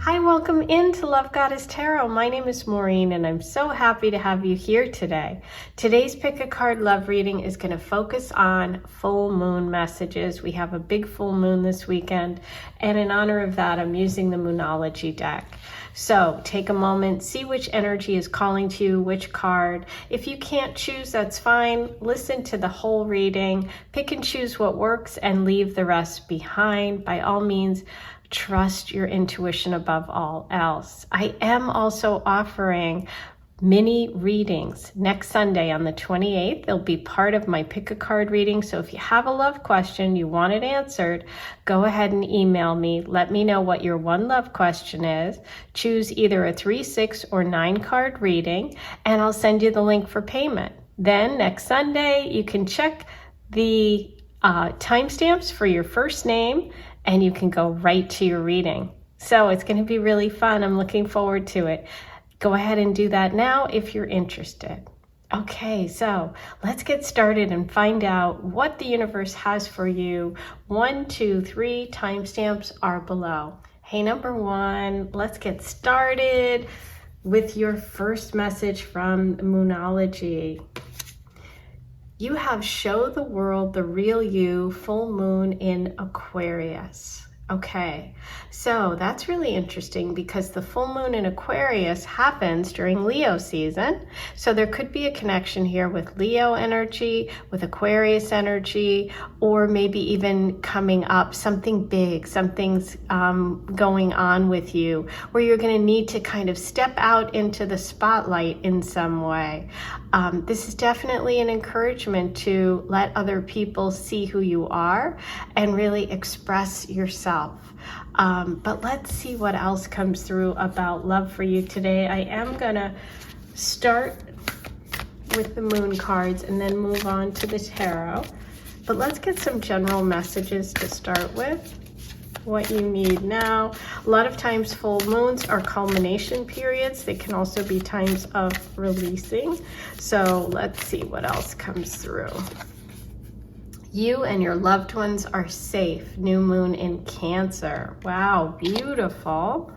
Hi, welcome into Love Goddess Tarot. My name is Maureen and I'm so happy to have you here today. Today's Pick a Card Love reading is going to focus on full moon messages. We have a big full moon this weekend, and in honor of that, I'm using the Moonology deck. So take a moment, see which energy is calling to you, which card. If you can't choose, that's fine. Listen to the whole reading, pick and choose what works and leave the rest behind. By all means, trust your intuition above all else. I am also offering mini readings next Sunday on the 28th. They'll be part of my pick a card reading. So if you have a love question, you want it answered, go ahead and email me. Let me know what your one love question is. Choose either a 3, 6, or 9 card reading, and I'll send you the link for payment. Then next Sunday, you can check the timestamps for your first name, and you can go right to your reading. So it's going to be really fun. I'm looking forward to it. Go ahead and do that now if you're interested. Okay, so let's get started and find out what the universe has for you. 1, 2, 3 timestamps are below. Hey, number 1, let's get started with your first message from Moonology. You have Show the World the Real You, full moon in Aquarius. Okay, so that's really interesting because the full moon in Aquarius happens during Leo season. So there could be a connection here with Leo energy, with Aquarius energy, or maybe even coming up something big, something's going on with you where you're going to need to kind of step out into the spotlight in some way. This is definitely an encouragement to let other people see who you are and really express yourself. But let's see what else comes through about love for you today. I am gonna start with the moon cards and then move on to the tarot. But let's get some general messages to start with. What you need now. A lot of times full moons are culmination periods. They can also be times of releasing. So let's see what else comes through. You and your loved ones are safe. New moon in Cancer. Wow, beautiful.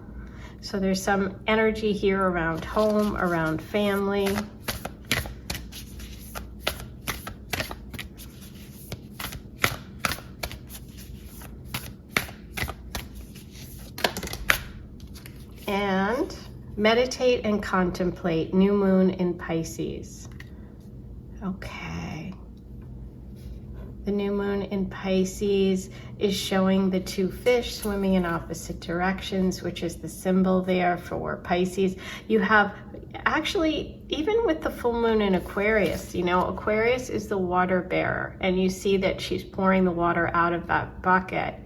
So there's some energy here around home, around family. And meditate and contemplate. New moon in Pisces. Okay. The new moon in Pisces is showing the 2 fish swimming in opposite directions, which is the symbol there for Pisces. You have actually, even with the full moon in Aquarius, you know, Aquarius is the water bearer, and you see that she's pouring the water out of that bucket.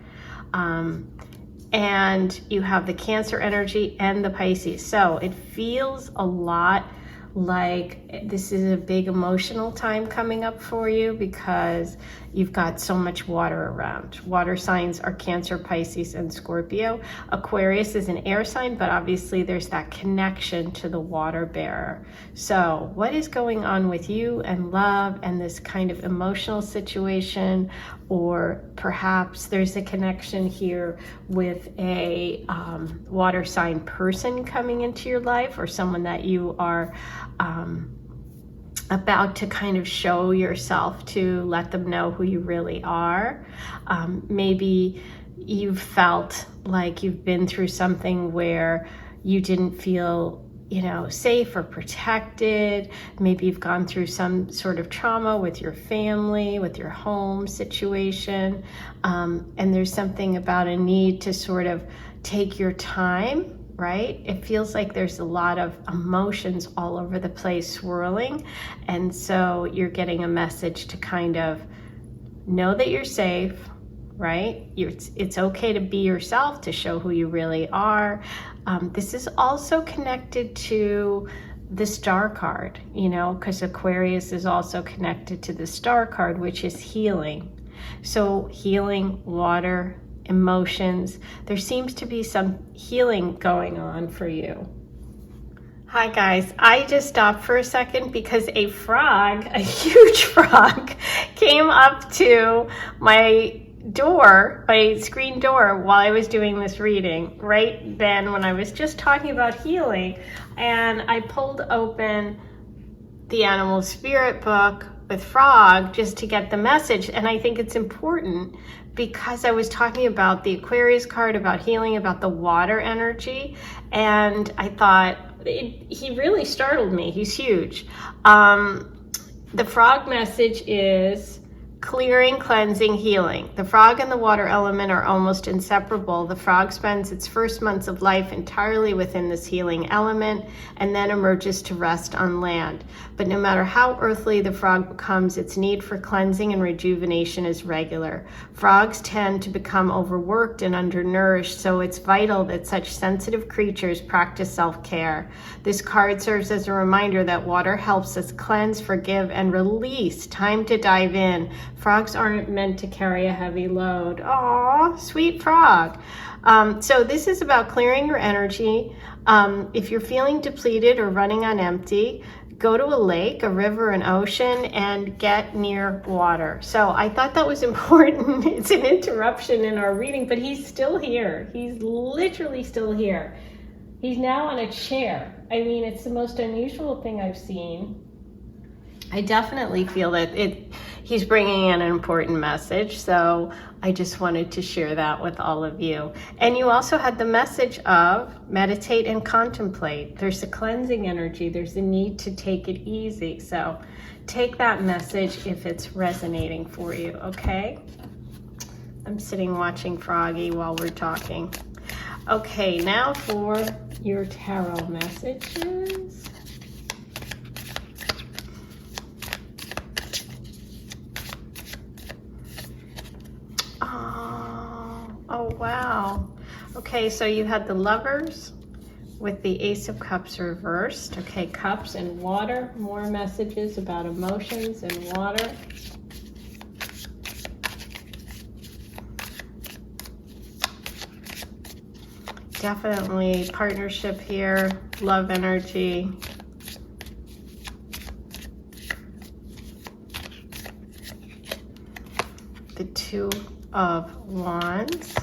And you have the Cancer energy and the Pisces. So it feels a lot like this is a big emotional time coming up for you because you've got so much water around. Water signs are Cancer, Pisces, and Scorpio. Aquarius is an air sign, but obviously there's that connection to the water bearer. So what is going on with you and love and this kind of emotional situation? Or perhaps there's a connection here with a water sign person coming into your life, or someone that you are about to kind of show yourself to, let them know who you really are. Maybe you've felt like you've been through something where you didn't feel, you know, safe or protected. Maybe you've gone through some sort of trauma with your family, with your home situation. And there's something about a need to sort of take your time, right? It feels like there's a lot of emotions all over the place swirling. And so you're getting a message to kind of know that you're safe, right? It's okay to be yourself, to show who you really are. This is also connected to the star card, you know, because Aquarius is also connected to the star card, which is healing. So healing, water, emotions. There seems to be some healing going on for you. Hi guys, I just stopped for a second because a frog, a huge frog, came up to my screen door while I was doing this reading, right then when I was just talking about healing, and I pulled open the Animal Spirit book with Frog just to get the message. And I think it's important because I was talking about the Aquarius card, about healing, about the water energy, and I thought he really startled me. He's huge. The Frog message is clearing, cleansing, healing. The frog and the water element are almost inseparable. The frog spends its first months of life entirely within this healing element and then emerges to rest on land. But no matter how earthly the frog becomes, its need for cleansing and rejuvenation is regular. Frogs tend to become overworked and undernourished, so it's vital that such sensitive creatures practice self-care. This card serves as a reminder that water helps us cleanse, forgive, and release. Time to dive in. Frogs aren't meant to carry a heavy load. Aw, sweet frog. So this is about clearing your energy. If you're feeling depleted or running on empty, go to a lake, a river, an ocean, and get near water. So I thought that was important. It's an interruption in our reading, but he's still here. He's literally still here. He's now on a chair. I mean, it's the most unusual thing I've seen. I definitely feel that he's bringing in an important message, so I just wanted to share that with all of you. And you also had the message of meditate and contemplate. There's a cleansing energy. There's a need to take it easy. So take that message if it's resonating for you, okay? I'm sitting watching Froggy while we're talking. Okay, now for your tarot messages. Oh, wow. Okay, so you had the Lovers with the Ace of Cups reversed. Okay, Cups and water. More messages about emotions and water. Definitely partnership here, love energy. The Two of Wands.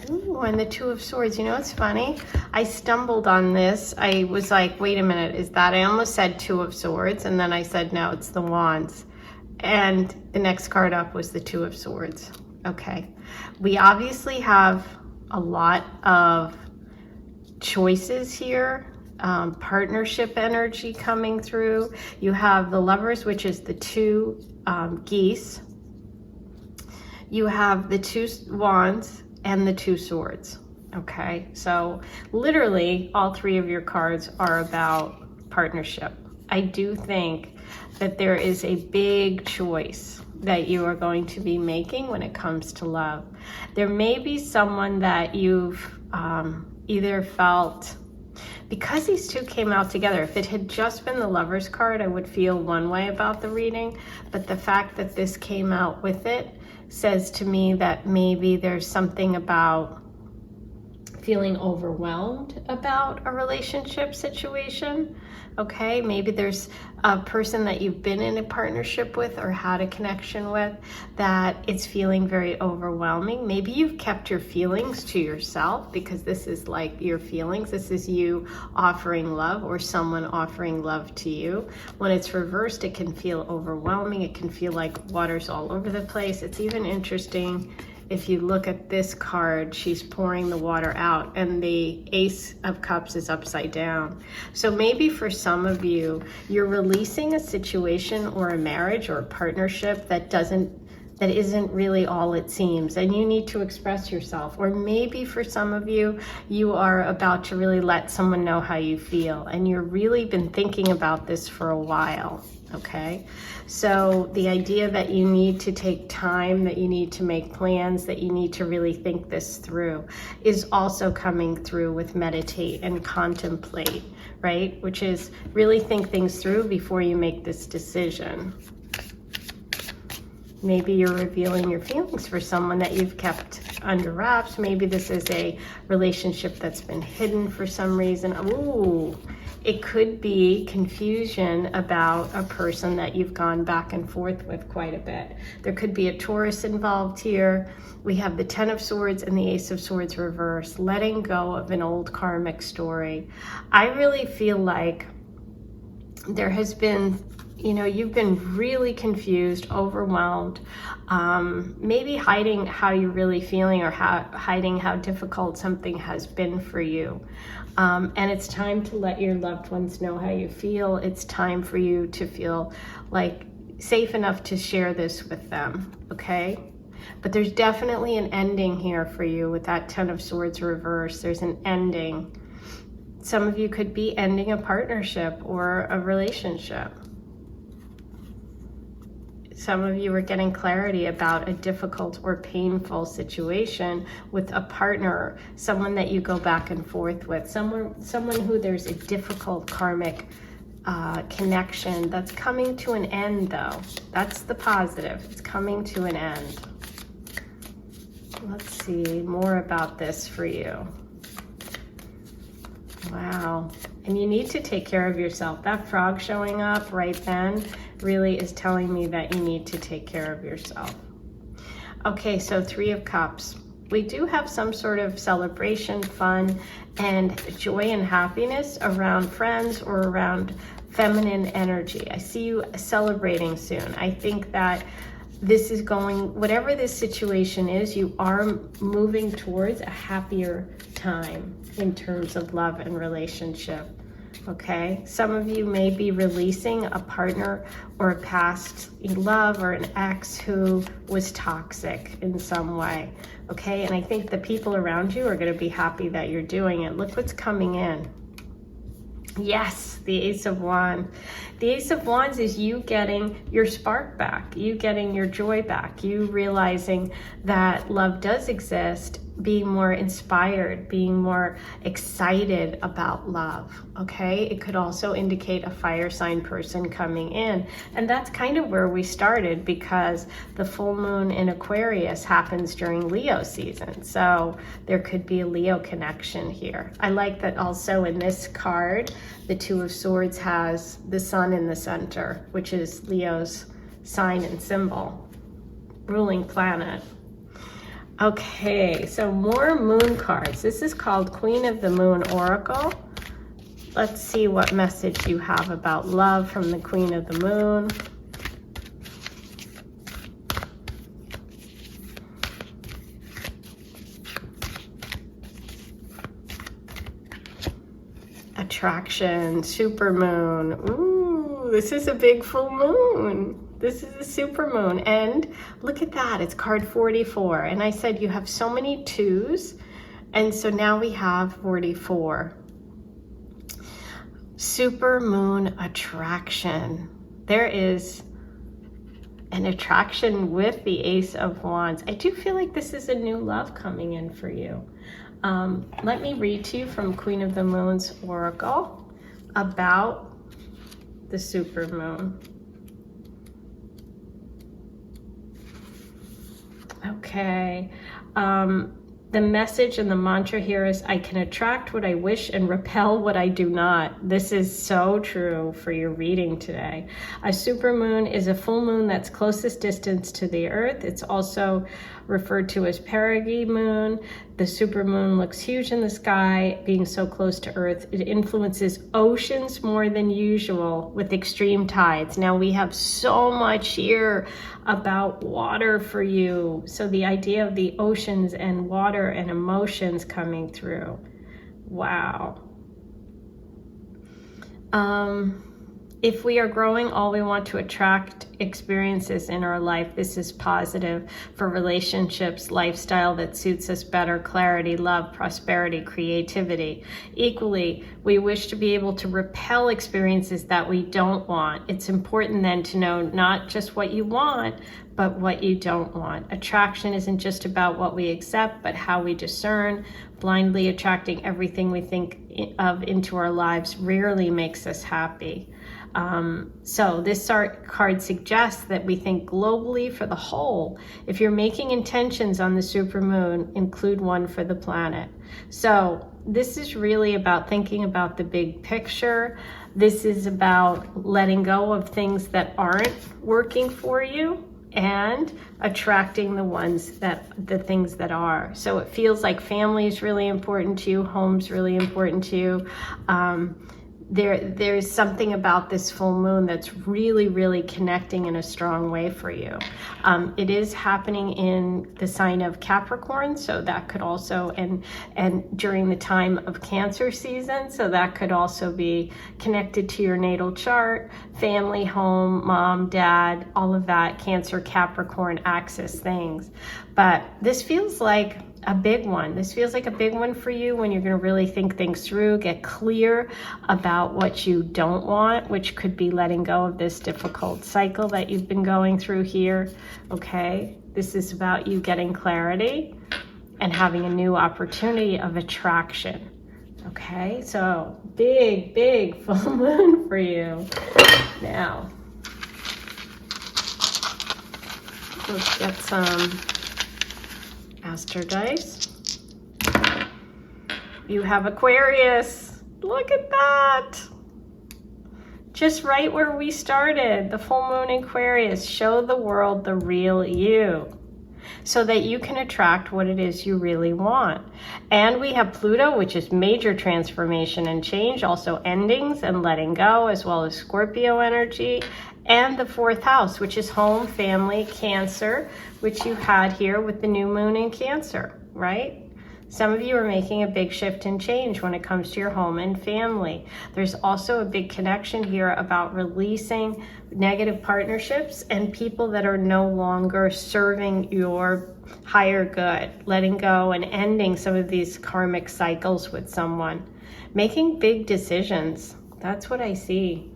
Ooh, and the Two of Swords. You know what's funny? I stumbled on this. I was like, wait a minute, is that? I almost said Two of Swords, and then I said, no, it's the Wands. And the next card up was the Two of Swords. Okay. We obviously have a lot of choices here. Partnership energy coming through. You have the Lovers, which is the two geese. You have the Two Wands and the Two Swords. Okay, so literally all three of your cards are about partnership. I do think that there is a big choice that you are going to be making when it comes to love. There may be someone that you've either felt, because these two came out together, if it had just been the Lovers card, I would feel one way about the reading, but the fact that this came out with it says to me that maybe there's something about feeling overwhelmed about a relationship situation. Okay, maybe there's a person that you've been in a partnership with or had a connection with that it's feeling very overwhelming. Maybe you've kept your feelings to yourself because this is like your feelings. This is you offering love or someone offering love to you. When it's reversed, it can feel overwhelming. It can feel like water's all over the place. It's even interesting. If you look at this card, she's pouring the water out and the Ace of Cups is upside down. So maybe for some of you, you're releasing a situation or a marriage or a partnership that isn't really all it seems, and you need to express yourself. Or maybe for some of you, you are about to really let someone know how you feel and you've really been thinking about this for a while. Okay, so the idea that you need to take time, that you need to make plans, that you need to really think this through is also coming through with meditate and contemplate, right? Which is really think things through before you make this decision. Maybe you're revealing your feelings for someone that you've kept under wraps. Maybe this is a relationship that's been hidden for some reason. Ooh, it could be confusion about a person that you've gone back and forth with quite a bit. There could be a Taurus involved here. We have the Ten of Swords and the Ace of Swords reversed, letting go of an old karmic story. I really feel like there has been, you know, you've been really confused, overwhelmed, maybe hiding how you're really feeling, or hiding how difficult something has been for you. And it's time to let your loved ones know how you feel. It's time for you to feel like safe enough to share this with them, okay? But there's definitely an ending here for you with that Ten of Swords reverse. There's an ending. Some of you could be ending a partnership or a relationship. Some of you are getting clarity about a difficult or painful situation with a partner, someone that you go back and forth with, someone who there's a difficult karmic connection that's coming to an end, though. That's the positive. It's coming to an end. Let's see more about this for you. Wow. And you need to take care of yourself. That frog showing up right then really is telling me that you need to take care of yourself. Okay, so Three of Cups. We do have some sort of celebration, fun, and joy and happiness around friends or around feminine energy. I see you celebrating soon. I think that this is going, whatever this situation is, you are moving towards a happier time in terms of love and relationship. Okay, some of you may be releasing a partner or a past love or an ex who was toxic in some way. Okay, and I think the people around you are going to be happy that you're doing it. Look what's coming in. Yes, the Ace of Wands. The Ace of Wands is you getting your spark back, you getting your joy back, you realizing that love does exist, being more inspired, being more excited about love, okay? It could also indicate a fire sign person coming in. And that's kind of where we started, because the full moon in Aquarius happens during Leo season. So there could be a Leo connection here. I like that also in this card, the Two of Swords has the sun in the center, which is Leo's sign and symbol, ruling planet. Okay, so more moon cards. This is called Queen of the Moon Oracle. Let's see what message you have about love from the Queen of the Moon. Attraction, supermoon. Ooh, this is a big full moon. This is a supermoon, and look at that, it's card 44. And I said you have so many twos, and so now we have 44. Supermoon attraction. There is an attraction with the Ace of Wands. I do feel like this is a new love coming in for you. Let me read to you from Queen of the Moon's Oracle about the supermoon. Okay, the message and the mantra here is, I can attract what I wish and repel what I do not. This is so true for your reading today. A supermoon is a full moon that's closest distance to the earth. It's also referred to as perigee moon. The supermoon looks huge in the sky, being so close to earth. It influences oceans more than usual with extreme tides. Now we have so much here about water for you. So the idea of the oceans and water and emotions coming through. Wow. If we are growing, all we want to attract experiences in our life. This is positive for relationships, lifestyle that suits us better, clarity, love, prosperity, creativity. Equally, we wish to be able to repel experiences that we don't want. It's important then to know not just what you want, but what you don't want. Attraction isn't just about what we accept, but how we discern. Blindly attracting everything we think of into our lives rarely makes us happy. So this card suggests that we think globally for the whole. If you're making intentions on the supermoon, include one for the planet. So this is really about thinking about the big picture. This is about letting go of things that aren't working for you and attracting the things that are. So it feels like family is really important to you, home's really important to you. There's something about this full moon that's really, really connecting in a strong way for you. It is happening in the sign of Capricorn, so that could also, and during the time of Cancer season, so that could also be connected to your natal chart, family, home, mom, dad, all of that Cancer, Capricorn axis things. But this feels like a big one. This feels like a big one for you when you're going to really think things through, get clear about what you don't want, which could be letting go of this difficult cycle that you've been going through here. Okay, this is about you getting clarity and having a new opportunity of attraction. Okay, so big full moon for you. Now, let's get some Master Dice. You have Aquarius. Look at that. Just right where we started. The full moon in Aquarius. Show the world the real you so that you can attract what it is you really want. And we have Pluto, which is major transformation and change, also endings and letting go, as well as Scorpio energy. And the fourth house, which is home, family, Cancer, which you had here with the new moon in Cancer, right? Some of you are making a big shift and change when it comes to your home and family. There's also a big connection here about releasing negative partnerships and people that are no longer serving your higher good, letting go and ending some of these karmic cycles with someone. Making big decisions. That's what I see.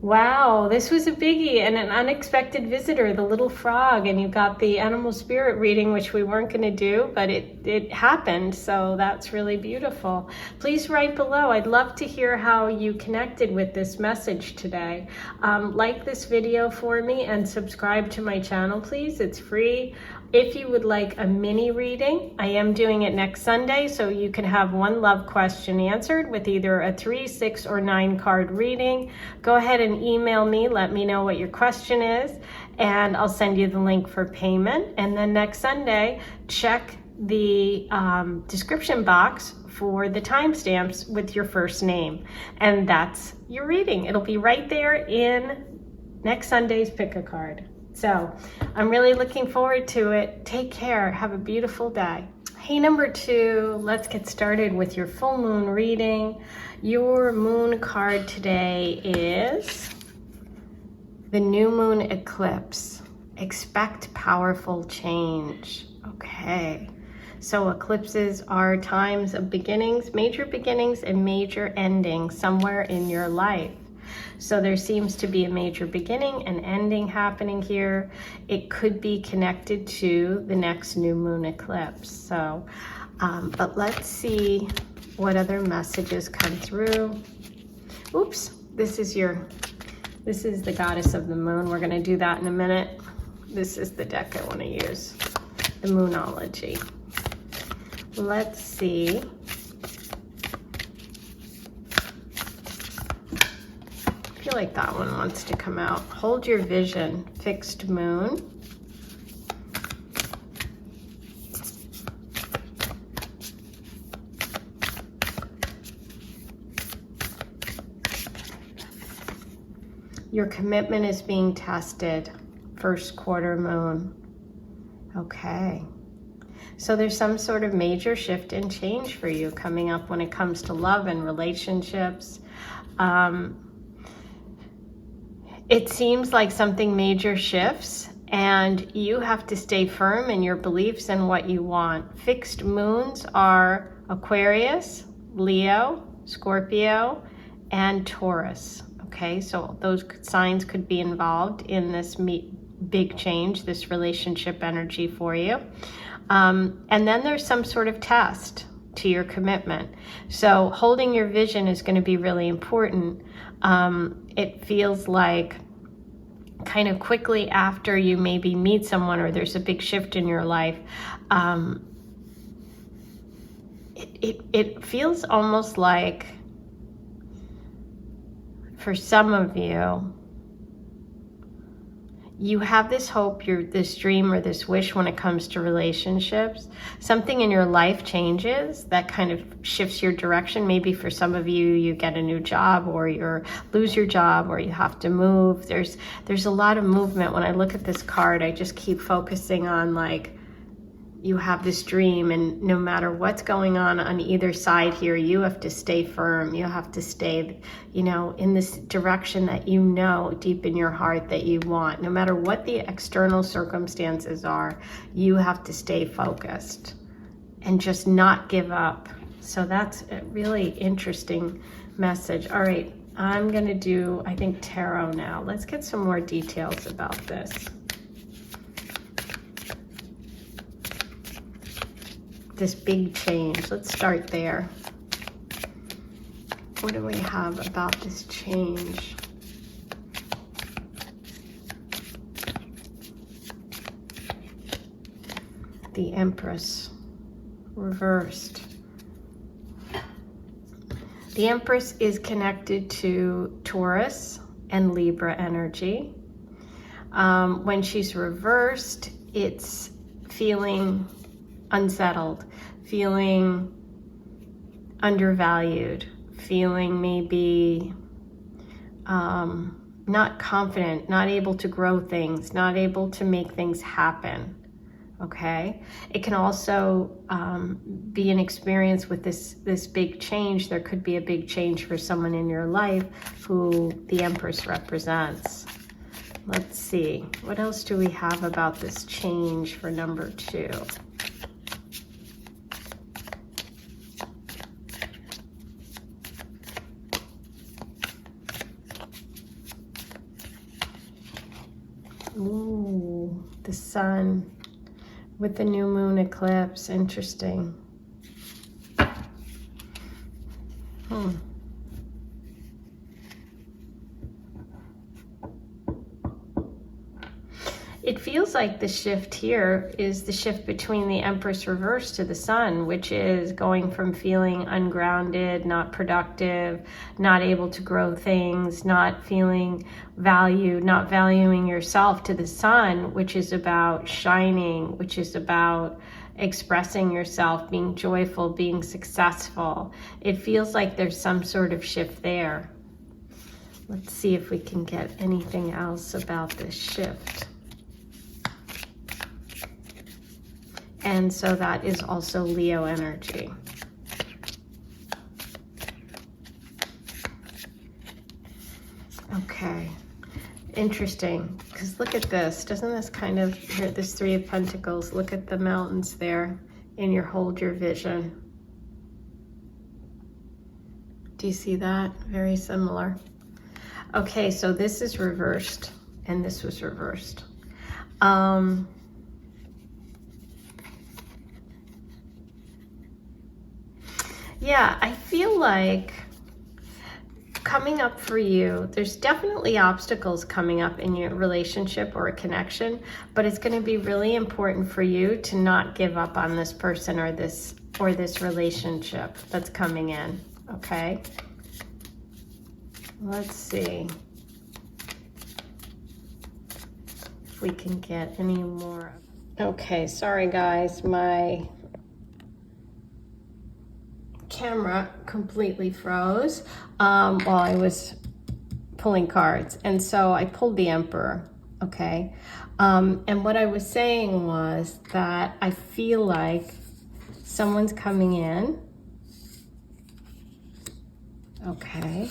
Wow, this was a biggie and an unexpected visitor, the little frog, and you got the animal spirit reading, which we weren't going to do, but it happened, so that's really beautiful. Please write below. I'd love to hear how you connected with this message today. Like this video for me and subscribe to my channel, please. It's free. If you would like a mini reading, I am doing it next Sunday, so you can have one love question answered with either a 3, 6, or 9 card reading. Go ahead and email me, let me know what your question is, and I'll send you the link for payment. And then next Sunday, check the description box for the timestamps with your first name. And that's your reading. It'll be right there in next Sunday's Pick a Card. So I'm really looking forward to it. Take care. Have a beautiful day. Hey, number 2, let's get started with your full moon reading. Your moon card today is the new moon eclipse. Expect powerful change. Okay. So eclipses are times of beginnings, major beginnings and major endings somewhere in your life. So there seems to be a major beginning and ending happening here. It could be connected to the next new moon eclipse. So, but let's see what other messages come through. Oops, this is the goddess of the moon. We're going to do that in a minute. This is the deck I want to use, the Moonology. Let's see. I feel like that one wants to come out. Hold your vision, fixed moon. Your commitment is being tested, first quarter moon. Okay. So there's some sort of major shift and change for you coming up when it comes to love and relationships. It seems like something major shifts and you have to stay firm in your beliefs and what you want. Fixed moons are Aquarius, Leo, Scorpio, and Taurus. Okay, so those signs could be involved in this big change, this relationship energy for you. And then there's some sort of test to your commitment. So holding your vision is going to be really important. It feels like kind of quickly after you maybe meet someone or there's a big shift in your life, it feels almost like, for some of you, you have this hope, this dream or this wish when it comes to relationships. Something in your life changes that kind of shifts your direction. Maybe for some of you, you get a new job, or you lose your job, or you have to move. There's a lot of movement. When I look at this card, I just keep focusing on, like, you have this dream, and no matter what's going on either side here, you have to stay firm. You have to stay, in this direction that deep in your heart that you want. No matter what the external circumstances are, you have to stay focused and just not give up. So that's a really interesting message. All right, I'm gonna do, I think, tarot now. Let's get some more details about this. This big change. Let's start there. What do we have about this change? The Empress reversed. The Empress is connected to Taurus and Libra energy. When she's reversed, it's feeling unsettled, feeling undervalued, feeling maybe not confident, not able to grow things, not able to make things happen. Okay, it can also be an experience with this big change. There could be a big change for someone in your life who the Empress represents. Let's see, what else do we have about this change for number 2? Ooh, the Sun with the new moon eclipse. Interesting. It feels like the shift here is the shift between the Empress reverse to the Sun, which is going from feeling ungrounded, not productive, not able to grow things, not feeling valued, not valuing yourself, to the Sun, which is about shining, which is about expressing yourself, being joyful, being successful. It feels like there's some sort of shift there. Let's see if we can get anything else about this shift. And so that is also Leo energy. Okay, interesting, because look at this. Doesn't this kind of, here, this 3 of Pentacles, look at the mountains there in your hold your vision. Do you see that? Very similar. Okay, so this is reversed, and this was reversed. Yeah, I feel like coming up for you, there's definitely obstacles coming up in your relationship or a connection, but it's going to be really important for you to not give up on this person or this relationship that's coming in, okay? Let's see if we can get any more. Okay, sorry guys, my camera completely froze while I was pulling cards, and so I pulled the Emperor. Okay, and what I was saying was that I feel like someone's coming in. Okay,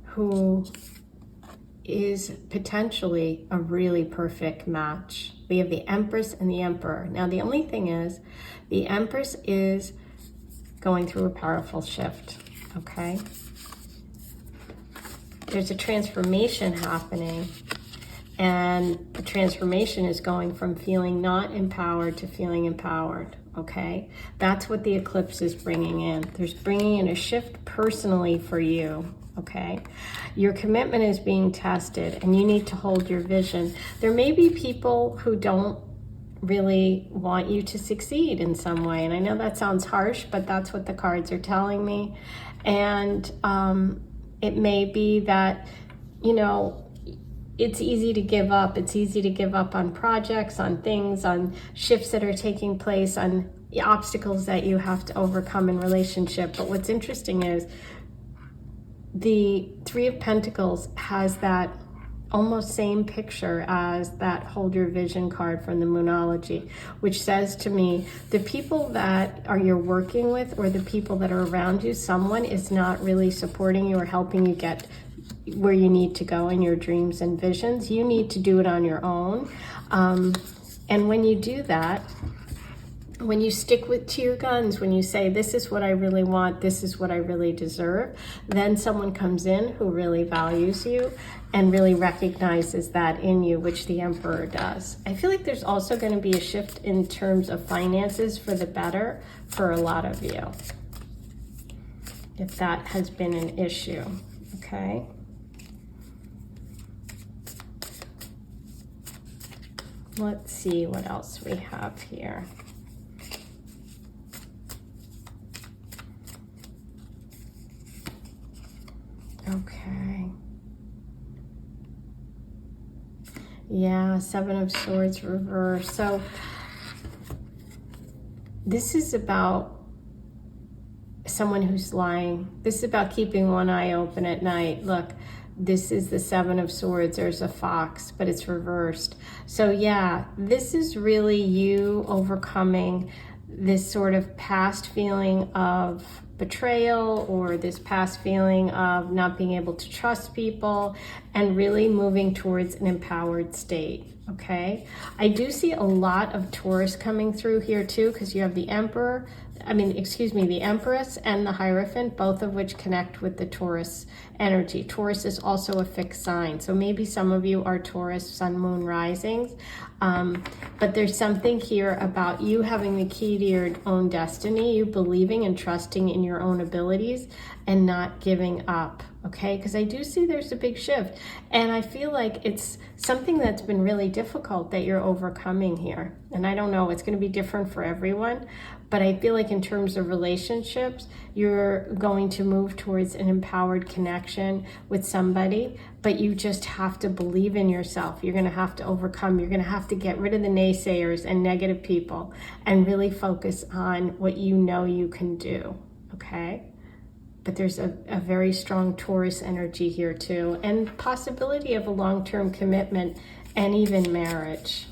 who is potentially a really perfect match. We have the Empress and the Emperor. Now, the only thing is, the Empress is going through a powerful shift, okay? There's a transformation happening, and the transformation is going from feeling not empowered to feeling empowered, okay? That's what the eclipse is bringing in. There's bringing in a shift personally for you, okay? Your commitment is being tested and you need to hold your vision. There may be people who don't really want you to succeed in some way. And I know that sounds harsh, but that's what the cards are telling me. And it may be that, you know, it's easy to give up. It's easy to give up on projects, on things, on shifts that are taking place, on the obstacles that you have to overcome in relationship. But what's interesting is the Three of Pentacles has that almost same picture as that Hold Your Vision card from the Moonology, which says to me, the people that you're working with or the people that are around you, someone is not really supporting you or helping you get where you need to go in your dreams and visions. You need to do it on your own. And when you do that, when you stick to your guns, when you say, this is what I really want, this is what I really deserve, then someone comes in who really values you and really recognizes that in you, which the Emperor does. I feel like there's also going to be a shift in terms of finances for the better for a lot of you, if that has been an issue, okay? Let's see what else we have here. Okay. Yeah, Seven of Swords reverse. So this is about someone who's lying. This is about keeping one eye open at night. Look, this is the Seven of Swords. There's a fox, but it's reversed. So yeah, this is really you overcoming this sort of past feeling of betrayal or this past feeling of not being able to trust people and really moving towards an empowered state, okay? I do see a lot of Taurus coming through here too, because you have the Emperor, the Empress and the Hierophant, both of which connect with the Taurus energy. Taurus is also a fixed sign. So maybe some of you are Taurus, Sun, Moon, risings. But there's something here about you having the key to your own destiny, you believing and trusting in your own abilities and not giving up, okay? Because I do see there's a big shift. And I feel like it's something that's been really difficult that you're overcoming here. And I don't know, it's going to be different for everyone. But I feel like in terms of relationships, you're going to move towards an empowered connection with somebody, but you just have to believe in yourself. You're going to have to overcome. You're going to have to get rid of the naysayers and negative people and really focus on what you know you can do, okay? But there's a very strong Taurus energy here too, and possibility of a long-term commitment and even marriage.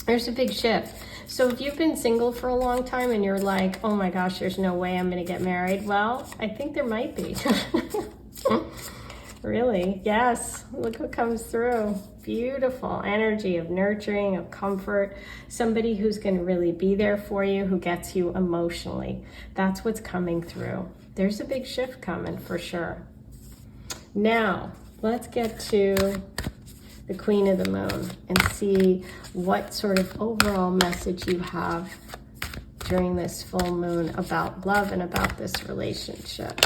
There's a big shift. So if you've been single for a long time and you're like, oh my gosh, there's no way I'm going to get married. Well, I think there might be. Really? Yes. Look what comes through. Beautiful energy of nurturing, of comfort. Somebody who's going to really be there for you, who gets you emotionally. That's what's coming through. There's a big shift coming for sure. Now, let's get to the Queen of the Moon and see what sort of overall message you have during this full moon about love and about this relationship.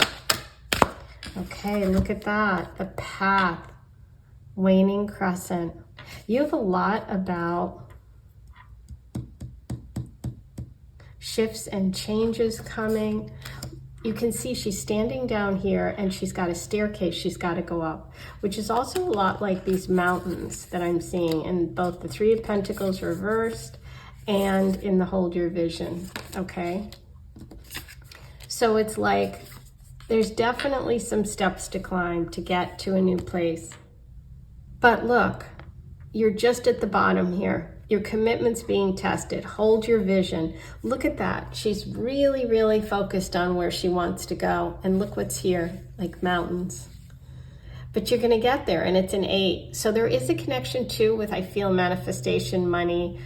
Okay, look at that. The Path, waning crescent. You have a lot about shifts and changes coming. You can see she's standing down here and she's got a staircase she's got to go up, which is also a lot like these mountains that I'm seeing in both the Three of Pentacles reversed and in the Hold Your Vision, okay? So it's like there's definitely some steps to climb to get to a new place. But look, you're just at the bottom here. Your commitment's being tested. Hold your vision. Look at that. She's really, really focused on where she wants to go. And look what's here, like mountains. But you're going to get there, and it's an 8. So there is a connection too with, I feel, manifestation, money.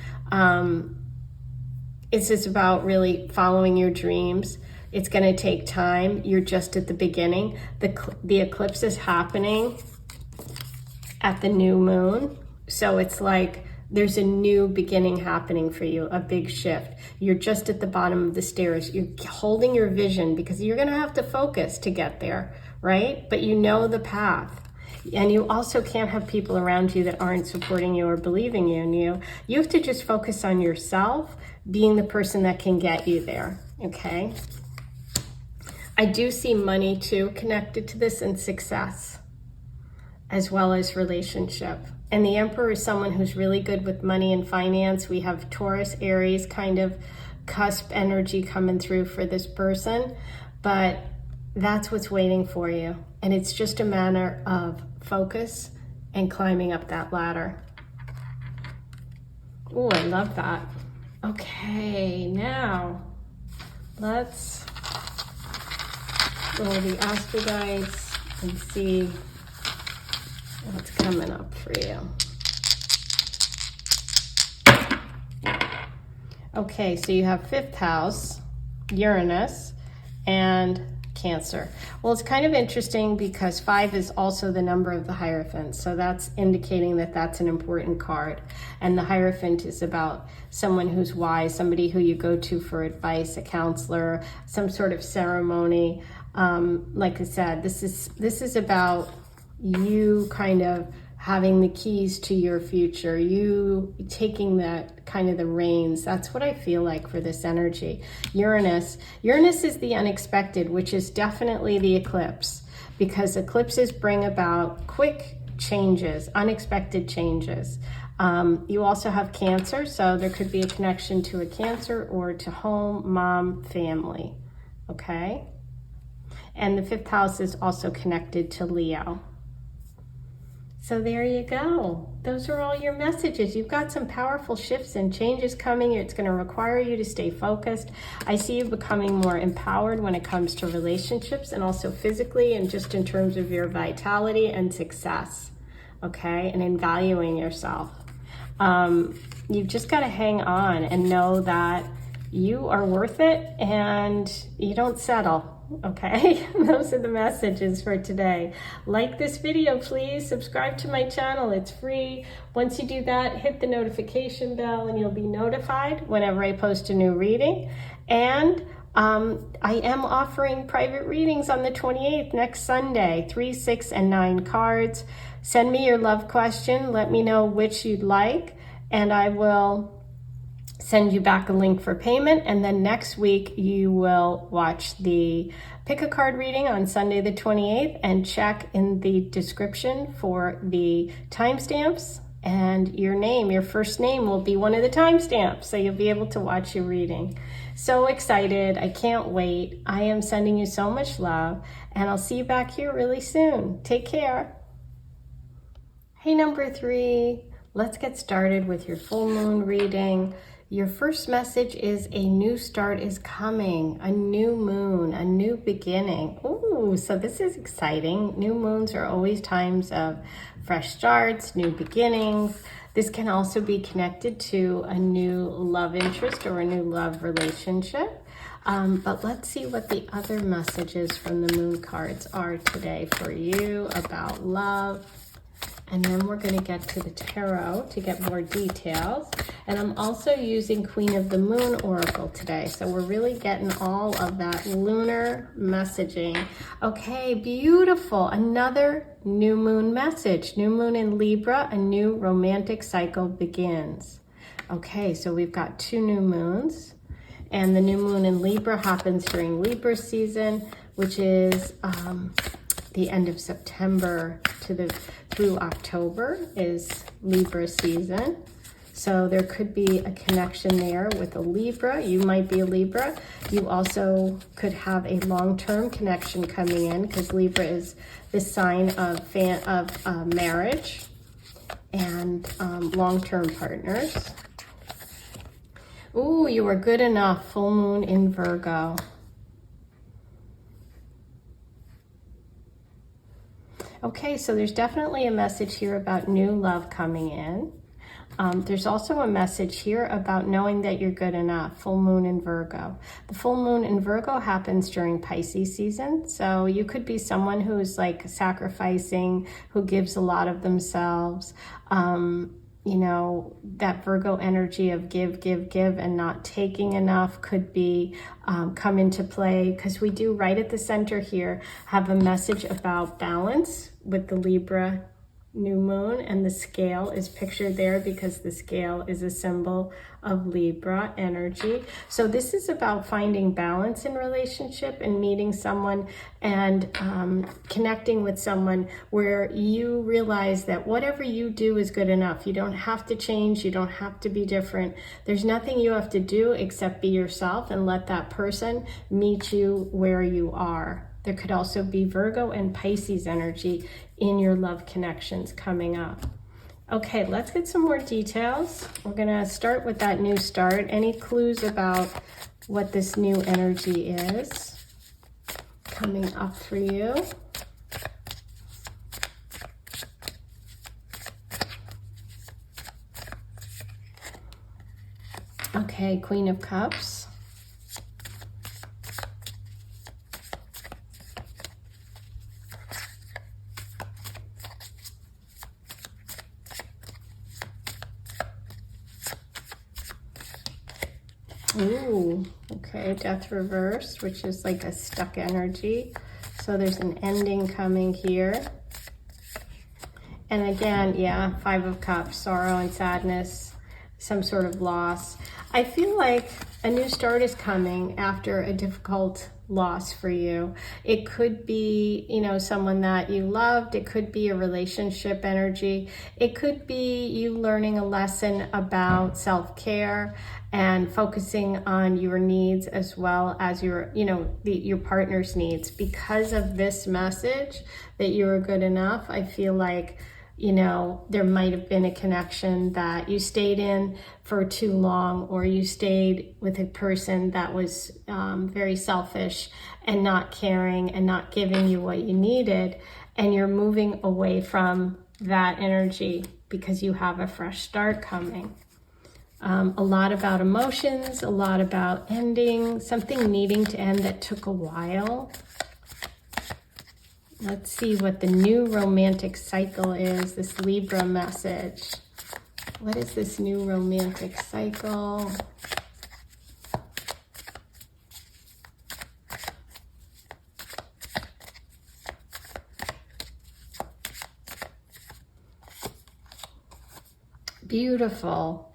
It's just about really following your dreams. It's going to take time. You're just at the beginning. The eclipse is happening at the new moon. So it's like There's a new beginning happening for you, a big shift. You're just at the bottom of the stairs. You're holding your vision because you're going to have to focus to get there, right? But you know the path. And you also can't have people around you that aren't supporting you or believing in you. You have to just focus on yourself being the person that can get you there, okay? I do see money too connected to this, and success, as well as relationship. And the Emperor is someone who's really good with money and finance. We have Taurus, Aries kind of cusp energy coming through for this person, but that's what's waiting for you. And it's just a matter of focus and climbing up that ladder. Oh, I love that. Okay, now let's roll the Astro Guides and see what's coming up for you. Okay, so you have 5th house, Uranus, and Cancer. Well, it's kind of interesting because 5 is also the number of the Hierophant. So that's indicating that that's an important card. And the Hierophant is about someone who's wise, somebody who you go to for advice, a counselor, some sort of ceremony. Like I said, this is about you kind of having the keys to your future, you taking that kind of the reins. That's what I feel like for this energy. Uranus is the unexpected, which is definitely the eclipse, because eclipses bring about quick changes, unexpected changes. You also have Cancer, so there could be a connection to a Cancer or to home, mom, family, okay? And the 5th house is also connected to Leo. So there you go. Those are all your messages. You've got some powerful shifts and changes coming. It's going to require you to stay focused. I see you becoming more empowered when it comes to relationships, and also physically, and just in terms of your vitality and success, okay? And in valuing yourself. You've just got to hang on and know that you are worth it and you don't settle. Okay, those are the messages for today. Like this video, please. Subscribe to my channel. It's free. Once you do that, hit the notification bell and you'll be notified whenever I post a new reading. And I am offering private readings on the 28th, next Sunday, 3, 6, and 9 cards. Send me your love question. Let me know which you'd like, and I will send you back a link for payment. And then next week you will watch the pick a card reading on Sunday the 28th, and check in the description for the timestamps, and your name, your first name, will be one of the timestamps, so you'll be able to watch your reading. So excited. I can't wait. I am sending you so much love, and I'll see you back here really soon. Take care. Hey, number 3, let's get started with your full moon reading. Your first message is a new start is coming, a new moon, a new beginning. Ooh, so this is exciting. New moons are always times of fresh starts, new beginnings. This can also be connected to a new love interest or a new love relationship. But let's see what the other messages from the moon cards are today for you about love. And then we're going to get to the tarot to get more details. And I'm also using Queen of the Moon Oracle today. So we're really getting all of that lunar messaging. Okay, beautiful. Another new moon message. New moon in Libra, a new romantic cycle begins. Okay, so we've got 2 new moons. And the new moon in Libra happens during Libra season, which is the end of September through October is Libra season. So there could be a connection there with a Libra. You might be a Libra. You also could have a long-term connection coming in, because Libra is the sign of marriage and long-term partners. Ooh, you are good enough. Full moon in Virgo. Okay, so there's definitely a message here about new love coming in. There's also a message here about knowing that you're good enough. Full moon in Virgo. The full moon in Virgo happens during Pisces season. So you could be someone who's like sacrificing, who gives a lot of themselves. you know, that Virgo energy of give, give, give and not taking enough could be come into play, because we do right at the center here have a message about balance with the Libra new moon, and the scale is pictured there because the scale is a symbol of Libra energy. So this is about finding balance in relationship and meeting someone and connecting with someone where you realize that whatever you do is good enough. You don't have to change. You don't have to be different. There's nothing you have to do except be yourself and let that person meet you where you are. There could also be Virgo and Pisces energy in your love connections coming up. Okay, let's get some more details. We're gonna start with that new start. Any clues about what this new energy is coming up for you? Okay, Queen of Cups. Ooh, okay, Death reversed, which is like a stuck energy. So there's an ending coming here. And again, yeah, Five of Cups, sorrow and sadness, some sort of loss. I feel like a new start is coming after a difficult loss for you. It could be, you know, someone that you loved. It could be a relationship energy. It could be you learning a lesson about self-care and focusing on your needs as well as your, you know, your partner's needs. Because of this message that you are good enough, I feel like, you know, there might have been a connection that you stayed in for too long, or you stayed with a person that was very selfish and not caring and not giving you what you needed, and you're moving away from that energy because you have a fresh start coming. A lot about emotions, a lot about ending, something needing to end that took a while. Let's see what the new romantic cycle is, this Libra message. What is this new romantic cycle? Beautiful.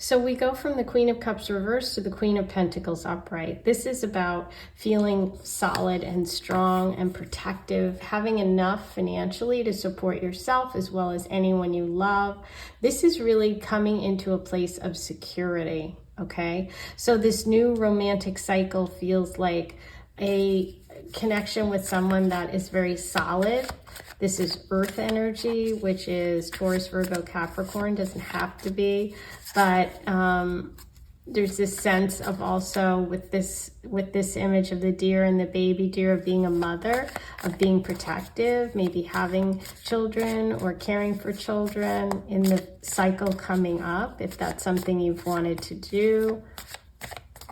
So we go from the Queen of Cups reversed to the Queen of Pentacles upright. This is about feeling solid and strong and protective, having enough financially to support yourself as well as anyone you love. This is really coming into a place of security, okay? So this new romantic cycle feels like a connection with someone that is very solid. This is Earth energy, which is Taurus, Virgo, Capricorn. Doesn't have to be, but there's this sense of also with this image of the deer and the baby deer, of being a mother, of being protective, maybe having children or caring for children in the cycle coming up, if that's something you've wanted to do.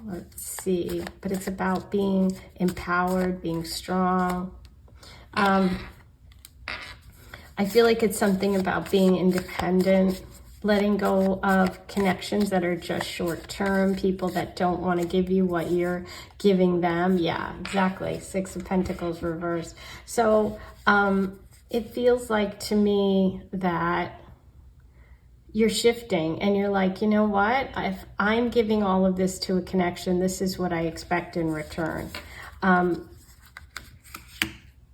Let's see, but it's about being empowered, being strong. I feel like it's something about being independent, letting go of connections that are just short term, people that don't want to give you what you're giving them. Yeah, exactly. Six of Pentacles reversed. So it feels like to me that you're shifting and you're like, you know what? If I'm giving all of this to a connection, this is what I expect in return.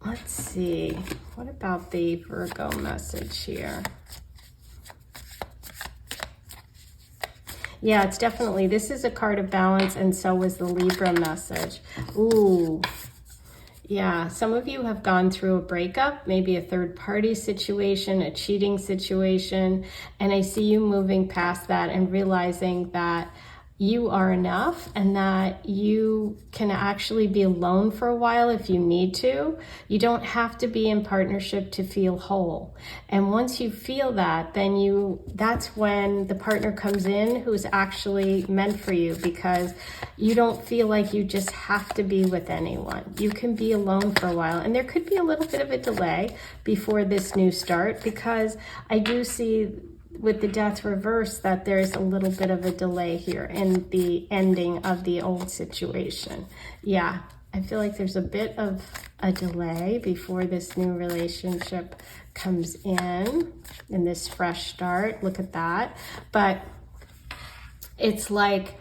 Let's see. What about the Virgo message here? Yeah, it's definitely, this is a card of balance, and so was the Libra message. Ooh. Yeah, some of you have gone through a breakup, maybe a third party situation, a cheating situation, and I see you moving past that and realizing that you are enough and that you can actually be alone for a while if you need to. You don't have to be in partnership to feel whole. And once you feel that, then that's when the partner comes in who's actually meant for you, because you don't feel like you just have to be with anyone. You can be alone for a while. And there could be a little bit of a delay before this new start, because I do see with the death reverse, that there's a little bit of a delay here in the ending of the old situation. Yeah, I feel like there's a bit of a delay before this new relationship comes in this fresh start. Look at that. But it's like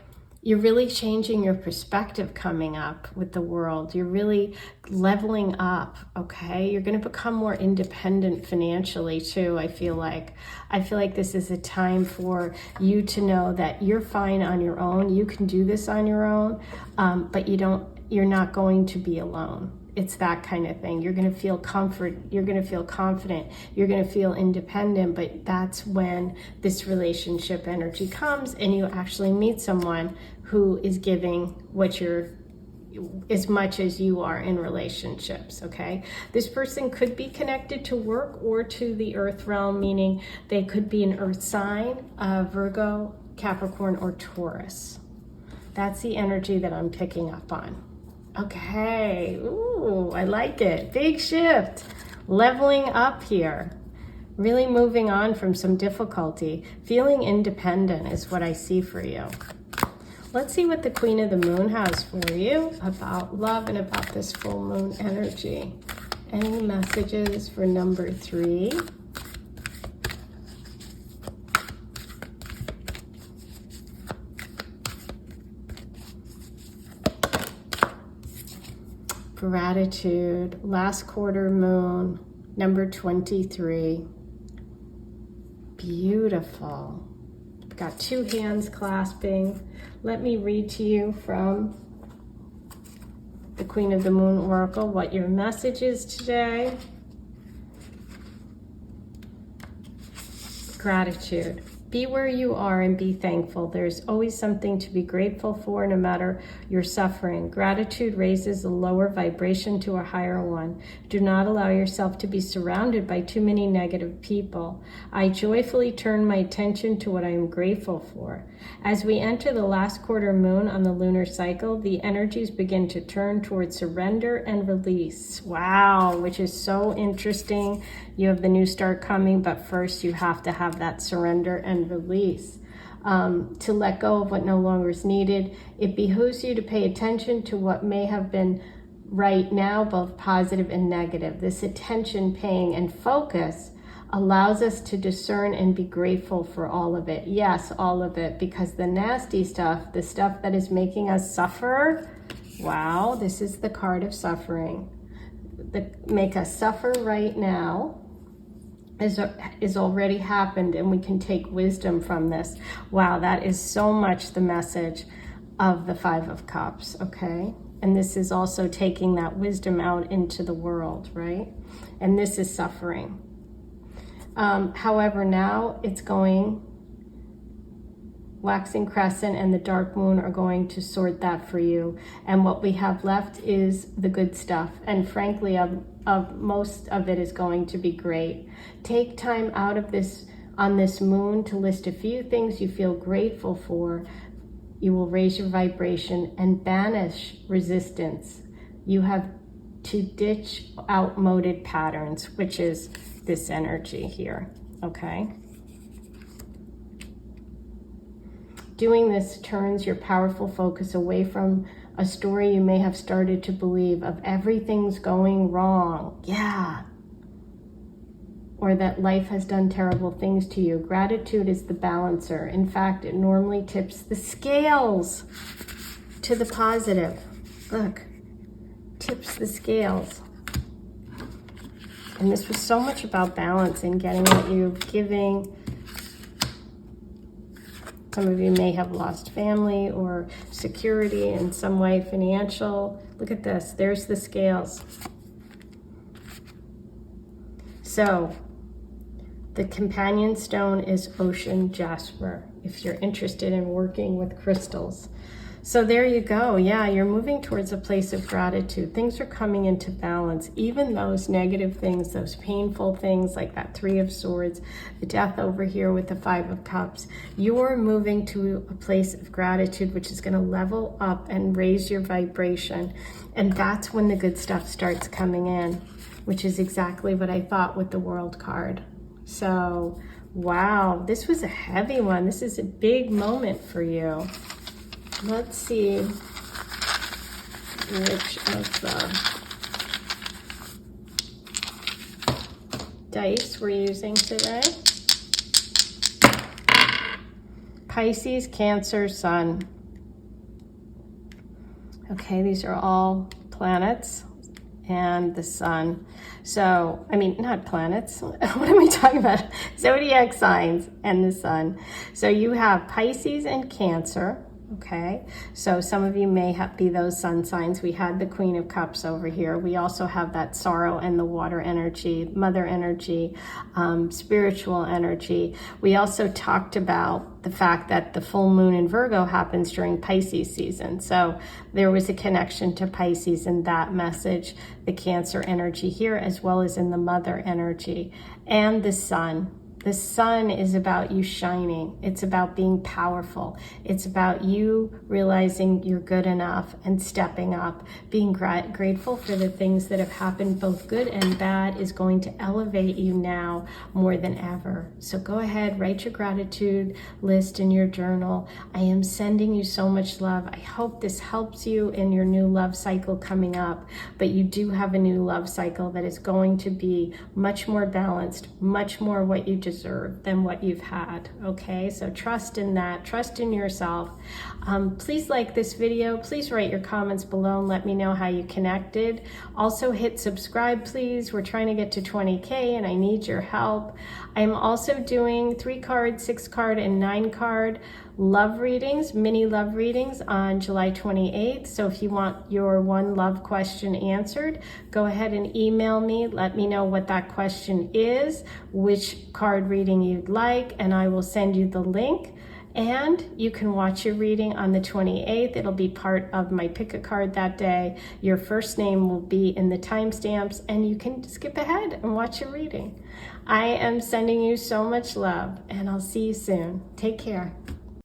you're really changing your perspective coming up with the world. You're really leveling up, okay? You're going to become more independent financially too, I feel like. I feel like this is a time for you to know that you're fine on your own. You can do this on your own, but you're not going to be alone. It's that kind of thing. You're going to feel comfort. You're going to feel confident. You're going to feel independent, but that's when this relationship energy comes and you actually meet someone who is giving what you're, as much as you are in relationships, okay? This person could be connected to work or to the earth realm, meaning they could be an earth sign, Virgo, Capricorn, or Taurus. That's the energy that I'm picking up on. Okay, ooh, I like it. Big shift, leveling up here, really moving on from some difficulty. Feeling independent is what I see for you. Let's see what the Queen of the Moon has for you about love and about this full moon energy. Any messages for number 3? Gratitude, last quarter moon, number 23. Beautiful. I've got 2 hands clasping. Let me read to you from the Queen of the Moon Oracle what your message is today. Gratitude. Be where you are and be thankful. There's always something to be grateful for, no matter your suffering. Gratitude raises a lower vibration to a higher one. Do not allow yourself to be surrounded by too many negative people. I joyfully turn my attention to what I am grateful for. As we enter the last quarter moon on the lunar cycle, the energies begin to turn towards surrender and release. Wow, which is so interesting. You have the new start coming, but first you have to have that surrender and release. To let go of what no longer is needed. It behooves you to pay attention to what may have been right now, both positive and negative. This attention paying and focus allows us to discern and be grateful for all of it. Yes, all of it, because the nasty stuff, the stuff that is making us suffer, wow, this is the card of suffering. That make us suffer right now is already happened, and we can take wisdom from this. Wow, that is so much the message of the 5 of Cups, okay? And this is also taking that wisdom out into the world, right? And this is suffering. However, now it's going, waxing crescent and the dark moon are going to sort that for you. And what we have left is the good stuff. And frankly, of most of it is going to be great. Take time out of this, on this moon, to list a few things you feel grateful for. You will raise your vibration and banish resistance. You have to ditch outmoded patterns, which is this energy here, okay? Doing this turns your powerful focus away from a story you may have started to believe of everything's going wrong. Yeah. Or that life has done terrible things to you. Gratitude is the balancer. In fact, it normally tips the scales to the positive. Look, tips the scales. And this was so much about balance and getting what you're giving. Some of you may have lost family or security in some way, financial. Look at this, there's the scales. So, the companion stone is ocean jasper, if you're interested in working with crystals. So there you go. Yeah, you're moving towards a place of gratitude. Things are coming into balance. Even those negative things, those painful things like that 3 of Swords, the death over here with the 5 of Cups, you're moving to a place of gratitude, which is going to level up and raise your vibration. And that's when the good stuff starts coming in, which is exactly what I thought with the World card. So Wow, this was a heavy one. This is a big moment for you. Let's see which of the dice we're using today. Pisces, Cancer, Sun. Okay, these are all planets and the Sun. So, I mean, not planets. What am I talking about? Zodiac signs and the Sun. So you have Pisces and Cancer. Okay, so some of you may be those sun signs. We had the Queen of Cups over here. We also have that sorrow and the water energy, mother energy, spiritual energy. We also talked about the fact that the full moon in Virgo happens during Pisces season. So there was a connection to Pisces in that message, the Cancer energy here, as well as in the mother energy and the Sun. The Sun is about you shining. It's about being powerful. It's about you realizing you're good enough and stepping up. Being grateful for the things that have happened, both good and bad, is going to elevate you now more than ever. So go ahead, write your gratitude list in your journal. I am sending you so much love. I hope this helps you in your new love cycle coming up. But you do have a new love cycle that is going to be much more balanced, much more what you deserve than what you've had. Okay, so trust in that, trust in yourself. Please like this video. Please write your comments below and let me know how you connected. Also hit subscribe, please. We're trying to get to 20K and I need your help. I'm also doing 3-card, 6-card, and 9-card love readings, mini love readings on July 28th. So if you want your one love question answered, go ahead and email me. Let me know what that question is, which card reading you'd like, and I will send you the link. And you can watch your reading on the 28th. It'll be part of my pick a card that day. Your first name will be in the timestamps, and you can skip ahead and watch your reading. I am sending you so much love, and I'll see you soon. Take care.